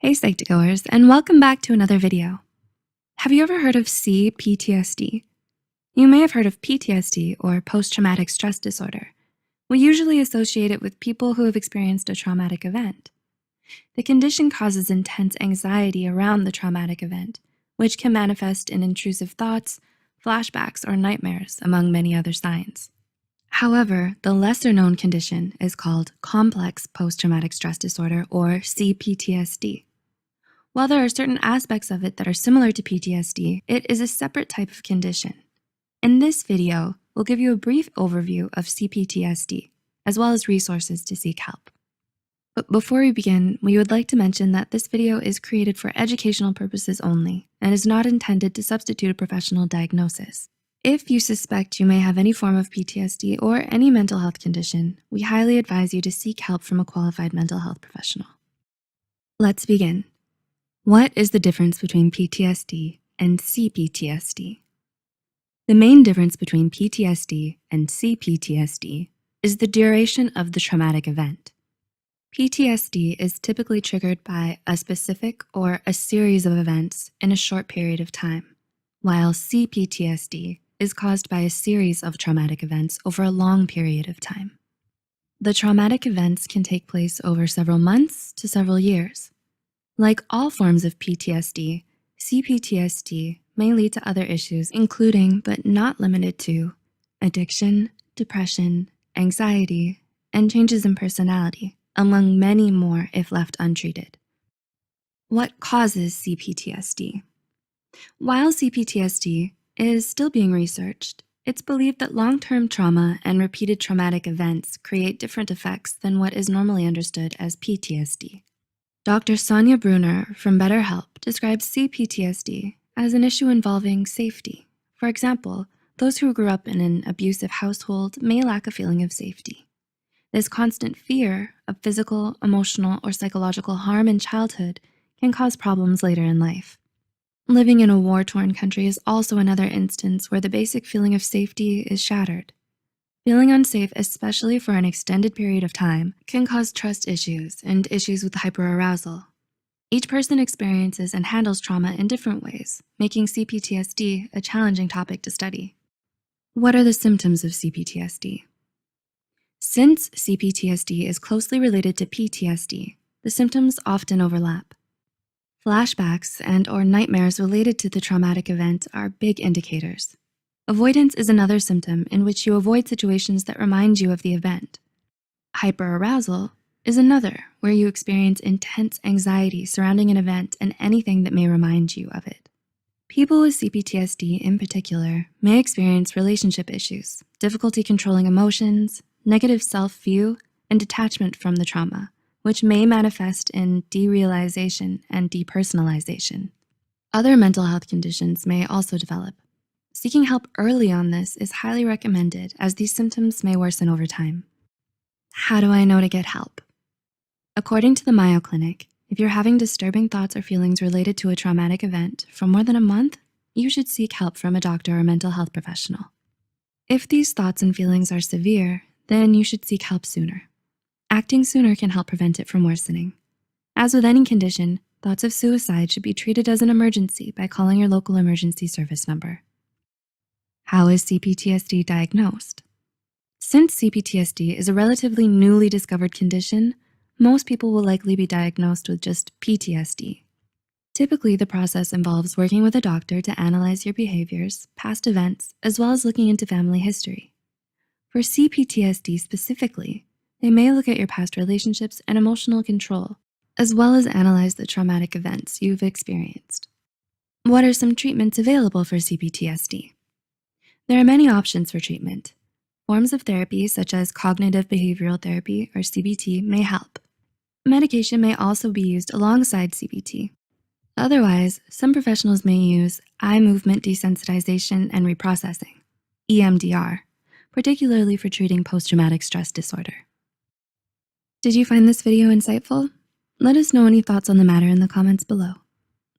Hey Psych2Goers, and welcome back to another video. Have you ever heard of CPTSD? You may have heard of PTSD or post-traumatic stress disorder. We usually associate it with people who have experienced a traumatic event. The condition causes intense anxiety around the traumatic event, which can manifest in intrusive thoughts, flashbacks, or nightmares, among many other signs. However, the lesser-known condition is called complex post-traumatic stress disorder, or CPTSD. While there are certain aspects of it that are similar to PTSD, it is a separate type of condition. In this video, we'll give you a brief overview of CPTSD, as well as resources to seek help. But before we begin, we would like to mention that this video is created for educational purposes only and is not intended to substitute a professional diagnosis. If you suspect you may have any form of PTSD or any mental health condition, we highly advise you to seek help from a qualified mental health professional. Let's begin. What is the difference between PTSD and CPTSD? The main difference between PTSD and CPTSD is the duration of the traumatic event. PTSD is typically triggered by a specific or a series of events in a short period of time, while CPTSD is caused by a series of traumatic events over a long period of time. The traumatic events can take place over several months to several years. Like all forms of PTSD, CPTSD may lead to other issues, including but not limited to addiction, depression, anxiety, and changes in personality, among many more if left untreated. What causes CPTSD? While CPTSD is still being researched, it's believed that long-term trauma and repeated traumatic events create different effects than what is normally understood as PTSD. Dr. Sonia Bruner from BetterHelp describes CPTSD as an issue involving safety. For example, those who grew up in an abusive household may lack a feeling of safety. This constant fear of physical, emotional, or psychological harm in childhood can cause problems later in life. Living in a war-torn country is also another instance where the basic feeling of safety is shattered. Feeling unsafe, especially for an extended period of time, can cause trust issues and issues with hyperarousal. Each person experiences and handles trauma in different ways, making CPTSD a challenging topic to study. What are the symptoms of CPTSD? Since CPTSD is closely related to PTSD, the symptoms often overlap. Flashbacks and/or nightmares related to the traumatic event are big indicators. Avoidance is another symptom in which you avoid situations that remind you of the event. Hyperarousal is another where you experience intense anxiety surrounding an event and anything that may remind you of it. People with CPTSD in particular may experience relationship issues, difficulty controlling emotions, negative self-view, and detachment from the trauma, which may manifest in derealization and depersonalization. Other mental health conditions may also develop. Seeking help early on this is highly recommended as these symptoms may worsen over time. How do I know to get help? According to the Mayo Clinic, if you're having disturbing thoughts or feelings related to a traumatic event for more than a month, you should seek help from a doctor or mental health professional. If these thoughts and feelings are severe, then you should seek help sooner. Acting sooner can help prevent it from worsening. As with any condition, thoughts of suicide should be treated as an emergency by calling your local emergency service number. How is CPTSD diagnosed? Since CPTSD is a relatively newly discovered condition, most people will likely be diagnosed with just PTSD. Typically, the process involves working with a doctor to analyze your behaviors, past events, as well as looking into family history. For CPTSD specifically, they may look at your past relationships and emotional control, as well as analyze the traumatic events you've experienced. What are some treatments available for CPTSD? There are many options for treatment. Forms of therapy such as cognitive behavioral therapy or CBT may help. Medication may also be used alongside CBT. Otherwise, some professionals may use eye movement desensitization and reprocessing, EMDR, particularly for treating post-traumatic stress disorder. Did you find this video insightful? Let us know any thoughts on the matter in the comments below.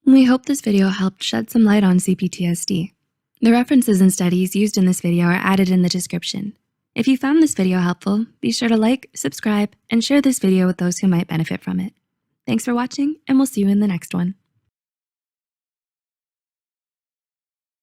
We hope this video helped shed some light on CPTSD. The references and studies used in this video are added in the description. If you found this video helpful, be sure to like, subscribe, and share this video with those who might benefit from it. Thanks for watching, and we'll see you in the next one.